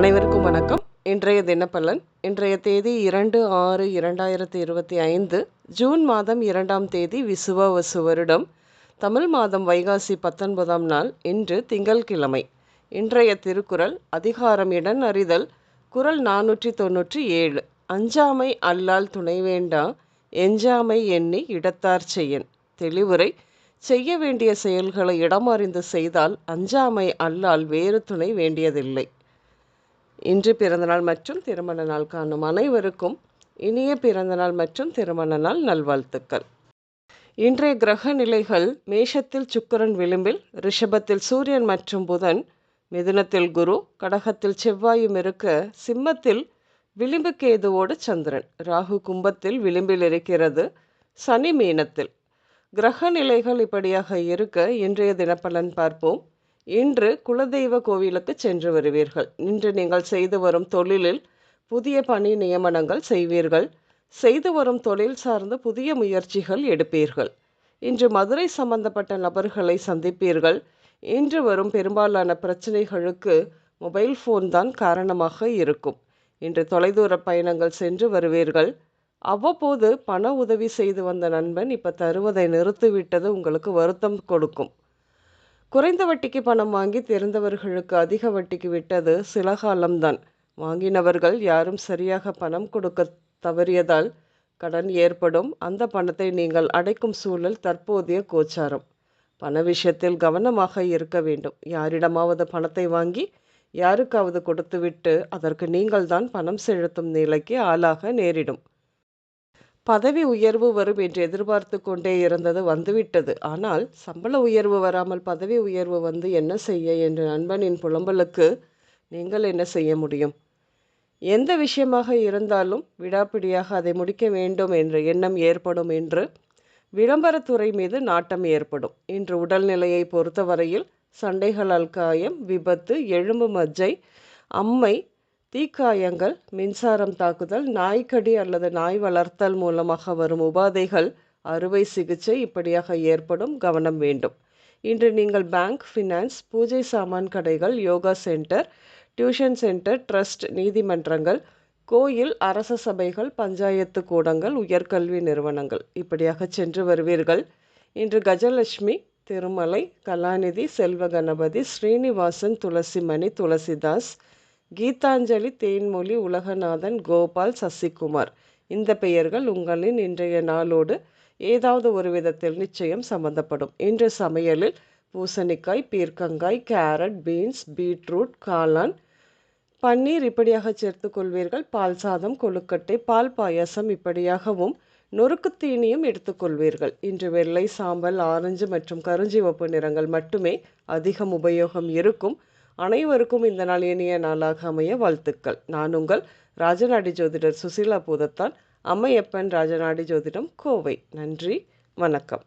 அனைவருக்கும் வணக்கம். இன்றைய தினப்பலன். இன்றைய தேதி 2/6/2025, ஜூன் மாதம் 2ஆம் தேதி, விசுவாவசு வருடம், தமிழ் மாதம் வைகாசி 19ஆம் நாள். இன்று திங்கள்கிழமை. இன்றைய திருக்குறள் அதிகாரம் இடன் அறிதல். குறள் 497. அஞ்சாமை அல்லால் துணைவேண்டா, எஞ்சாமை எண்ணி இடத்தார் செய்யன். தெளிவுரை. செய்ய வேண்டிய செயல்களை இடமறிந்து செய்தால் அஞ்சாமை அல்லால் வேறு துணை வேண்டியதில்லை. இன்று பிறந்தநாள் மற்றும் திருமண நாள் காணும் அனைவருக்கும் இனிய பிறந்தநாள் மற்றும் திருமண நாள் நல்வாழ்த்துக்கள். இன்றைய கிரக நிலைகள்: மேஷத்தில் சுக்கிரன் விளிம்பில், ரிஷபத்தில் சூரியன் மற்றும் புதன், மிதுனத்தில் குரு, கடகத்தில் செவ்வாயும் இருக்க, சிம்மத்தில் விளிம்பு கேதுவோடு சந்திரன், ராகு கும்பத்தில் விளிம்பில் இருக்கிறது, சனி மீனத்தில். கிரக நிலைகள் இப்படியாக இருக்க இன்றைய தினப்பலன் பார்ப்போம். இன்று குலதெய்வ கோவிலுக்கு சென்று வருவீர்கள். இன்று நீங்கள் செய்து வரும் தொழிலில் புதிய பணி நியமனங்கள் செய்வீர்கள். செய்து வரும் தொழில் சார்ந்து புதிய முயற்சிகள் எடுப்பீர்கள். இன்று மதுரை சம்பந்தப்பட்ட நபர்களை சந்திப்பீர்கள். இன்று வரும் பெரும்பாலான பிரச்சனைகளுக்கு மொபைல் ஃபோன் தான் காரணமாக இருக்கும். இன்று தொலைதூர பயணங்கள் சென்று வருவீர்கள். அவ்வப்போது பண உதவி செய்து வந்த நண்பன் இப்போ தருவதை நிறுத்திவிட்டது உங்களுக்கு வருத்தம் கொடுக்கும். குறைந்த வட்டிக்கு பணம் வாங்கி தெரிந்தவர்களுக்கு அதிக வட்டிக்கு விட்டது சில காலம்தான். வாங்கினவர்கள் யாரும் சரியாக பணம் கொடுக்க தவறியதால் கடன் ஏற்படும். அந்த பணத்தை நீங்கள் அடைக்கும் சூழல் தற்போதைய கோச்சாரம். பண விஷயத்தில் கவனமாக இருக்க வேண்டும். யாரிடமாவது பணத்தை வாங்கி யாருக்காவது கொடுத்துவிட்டு அதற்கு நீங்கள் தான் பணம் செலுத்தும் நிலைக்கு ஆளாக நேரிடும். பதவி உயர்வு வரும் என்று எதிர்பார்த்து கொண்டே இருந்தது வந்துவிட்டது. ஆனால் சம்பள உயர்வு வராமல் பதவி உயர்வு வந்து என்ன செய்ய என்ற நண்பனின் புலம்பலுக்கு நீங்கள் என்ன செய்ய முடியும்? எந்த விஷயமாக இருந்தாலும் விடாப்பிடியாக அதை முடிக்க வேண்டும் என்ற எண்ணம் ஏற்படும். என்று விளம்பரத்துறை மீது நாட்டம் ஏற்படும். இன்று உடல்நிலையை பொறுத்தவரையில் சண்டைகளால் காயம், விபத்து, எலும்பு மஜ்ஜை, அம்மை, தீக்காயங்கள், மின்சாரம் தாக்குதல், நாய்க்கடி அல்லது நாய் வளர்த்தல் மூலமாக வரும் உபாதைகள், அறுவை சிகிச்சை இப்படியாக ஏற்படும். கவனம் வேண்டும். இன்று நீங்கள் பேங்க், ஃபினான்ஸ், பூஜை சாமான் கடைகள், yoga centre, tuition centre, trust, நீதிமன்றங்கள், கோயில், அரச சபைகள், பஞ்சாயத்து கூடங்கள், உயர்கல்வி நிறுவனங்கள் இப்படியாக சென்று வருவீர்கள். இன்று கஜலட்சுமி, திருமலை, கலாநிதி, செல்வ கணபதி, ஸ்ரீனிவாசன், துளசிமணி, துளசிதாஸ், கீதாஞ்சலி, தேன்மொழி, உலகநாதன், கோபால், சசிகுமார் இந்த பெயர்கள் உங்களின் இன்றைய நாளோடு ஏதாவது ஒரு விதத்தில் நிச்சயம் சம்பந்தப்படும். இன்று சமையலில் பூசணிக்காய், பீர்க்கங்காய், கேரட், பீன்ஸ், பீட்ரூட், காளான், பன்னீர் இப்படியாக சேர்த்து கொள்வீர்கள். பால் சாதம், கொழுக்கட்டை, பால் பாயாசம் இப்படியாகவும் நொறுக்கு தீனியும் எடுத்துக்கொள்வீர்கள். இன்று வெள்ளை, சாம்பல், ஆரஞ்சு மற்றும் கருஞ்சிவப்பு நிறங்கள் மட்டுமே அதிகம் உபயோகம் இருக்கும். அனைவருக்கும் இந்த நாள் இனிய நாளாக அமைய வாழ்த்துக்கள். நான் உங்கள் ராஜநாடி ஜோதிடர் சுசீலா பூதத்தான், அம்மையப்பன் ராஜநாடி ஜோதிடம், கோவை. நன்றி, வணக்கம்.